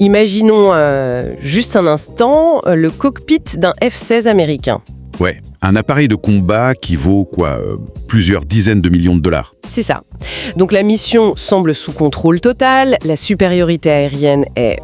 Imaginons juste un instant le cockpit d'un F-16 américain. Ouais, un appareil de combat qui vaut plusieurs dizaines de millions de dollars. C'est ça. Donc la mission semble sous contrôle total, la supériorité aérienne est,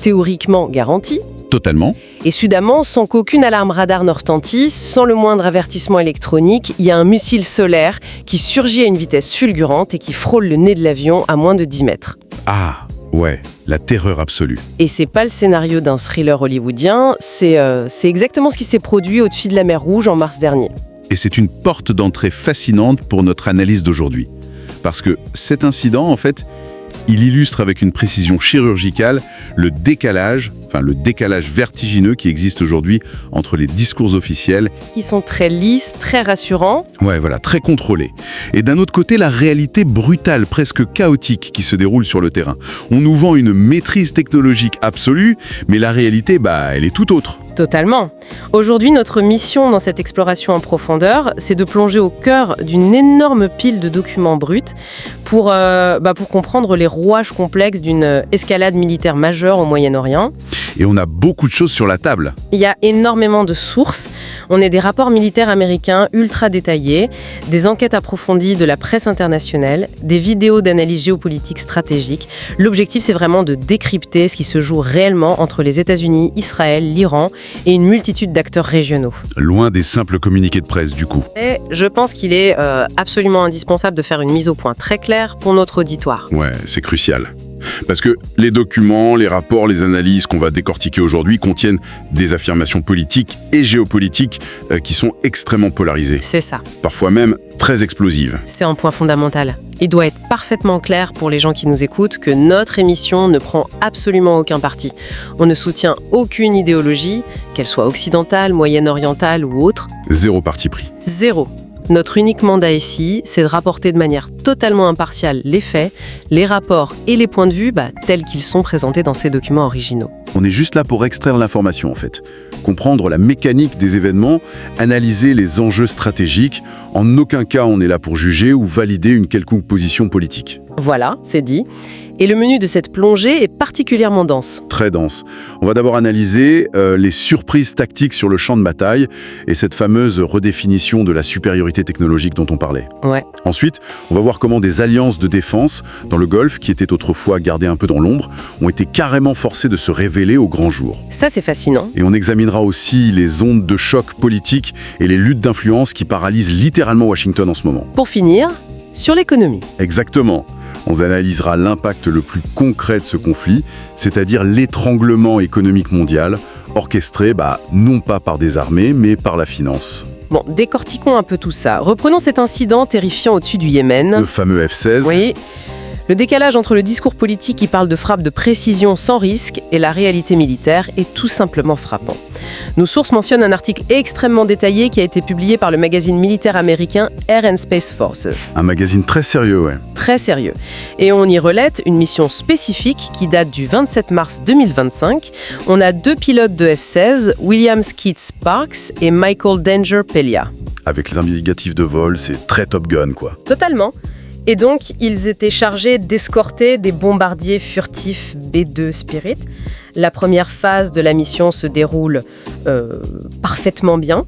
théoriquement garantie. Totalement. Et soudainement, sans qu'aucune alarme radar ne retentisse, sans le moindre avertissement électronique, il y a un missile solaire qui surgit à une vitesse fulgurante et qui frôle le nez de l'avion à moins de 10 mètres. Ah, ouais, la terreur absolue. Et c'est pas le scénario d'un thriller hollywoodien, c'est exactement ce qui s'est produit au-dessus de la mer Rouge en mars dernier. Et c'est une porte d'entrée fascinante pour notre analyse d'aujourd'hui. Parce que cet incident, en fait, il illustre avec une précision chirurgicale le décalage vertigineux qui existe aujourd'hui entre les discours officiels qui sont très lisses, très rassurants. Ouais, voilà, très contrôlés. Et d'un autre côté, la réalité brutale, presque chaotique qui se déroule sur le terrain. On nous vend une maîtrise technologique absolue, mais la réalité, elle est tout autre. Totalement. Aujourd'hui, notre mission dans cette exploration en profondeur, c'est de plonger au cœur d'une énorme pile de documents bruts pour comprendre les rouages complexes d'une escalade militaire majeure au Moyen-Orient. Et on a beaucoup de choses sur la table. Il y a énormément de sources. On a des rapports militaires américains ultra détaillés, des enquêtes approfondies de la presse internationale, des vidéos d'analyse géopolitique stratégique. L'objectif, c'est vraiment de décrypter ce qui se joue réellement entre les États-Unis, Israël, l'Iran et une multitude d'acteurs régionaux. Loin des simples communiqués de presse, du coup. Et je pense qu'il est absolument indispensable de faire une mise au point très claire pour notre auditoire. Ouais, c'est crucial. Parce que les documents, les rapports, les analyses qu'on va décortiquer aujourd'hui contiennent des affirmations politiques et géopolitiques qui sont extrêmement polarisées. C'est ça. Parfois même très explosives. C'est un point fondamental. Il doit être parfaitement clair pour les gens qui nous écoutent que notre émission ne prend absolument aucun parti. On ne soutient aucune idéologie, qu'elle soit occidentale, moyenne-orientale ou autre. Zéro parti pris. Zéro. Notre unique mandat ici, c'est de rapporter de manière totalement impartiale les faits, les rapports et les points de vue tels qu'ils sont présentés dans ces documents originaux. On est juste là pour extraire l'information en fait, comprendre la mécanique des événements, analyser les enjeux stratégiques. En aucun cas on est là pour juger ou valider une quelconque position politique. Voilà, c'est dit. Et le menu de cette plongée est particulièrement dense. Très dense. On va d'abord analyser les surprises tactiques sur le champ de bataille et cette fameuse redéfinition de la supériorité technologique dont on parlait. Ouais. Ensuite, on va voir comment des alliances de défense dans le Golfe, qui étaient autrefois gardées un peu dans l'ombre, ont été carrément forcées de se révéler au grand jour. Ça, c'est fascinant. Et on examinera aussi les ondes de choc politiques et les luttes d'influence qui paralysent littéralement Washington en ce moment. Pour finir, sur l'économie. Exactement. On analysera l'impact le plus concret de ce conflit, c'est-à-dire l'étranglement économique mondial, orchestré non pas par des armées, mais par la finance. Bon, décortiquons un peu tout ça. Reprenons cet incident terrifiant au-dessus du Yémen. Le fameux F-16. Oui. Le décalage entre le discours politique qui parle de frappe de précision sans risque et la réalité militaire est tout simplement frappant. Nos sources mentionnent un article extrêmement détaillé qui a été publié par le magazine militaire américain Air and Space Forces. Un magazine très sérieux, ouais. Très sérieux. Et on y relate une mission spécifique qui date du 27 mars 2025. On a 2 pilotes de F-16, William Skeet Sparks et Michael Danger Pelia. Avec les indicatifs de vol, c'est très Top Gun, quoi. Totalement. Et donc, ils étaient chargés d'escorter des bombardiers furtifs B-2 Spirit. La première phase de la mission se déroule parfaitement bien.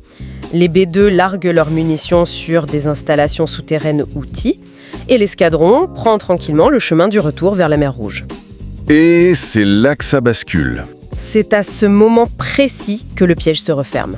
Les B-2 larguent leurs munitions sur des installations souterraines outils. Et l'escadron prend tranquillement le chemin du retour vers la mer Rouge. Et c'est là que ça bascule. C'est à ce moment précis que le piège se referme.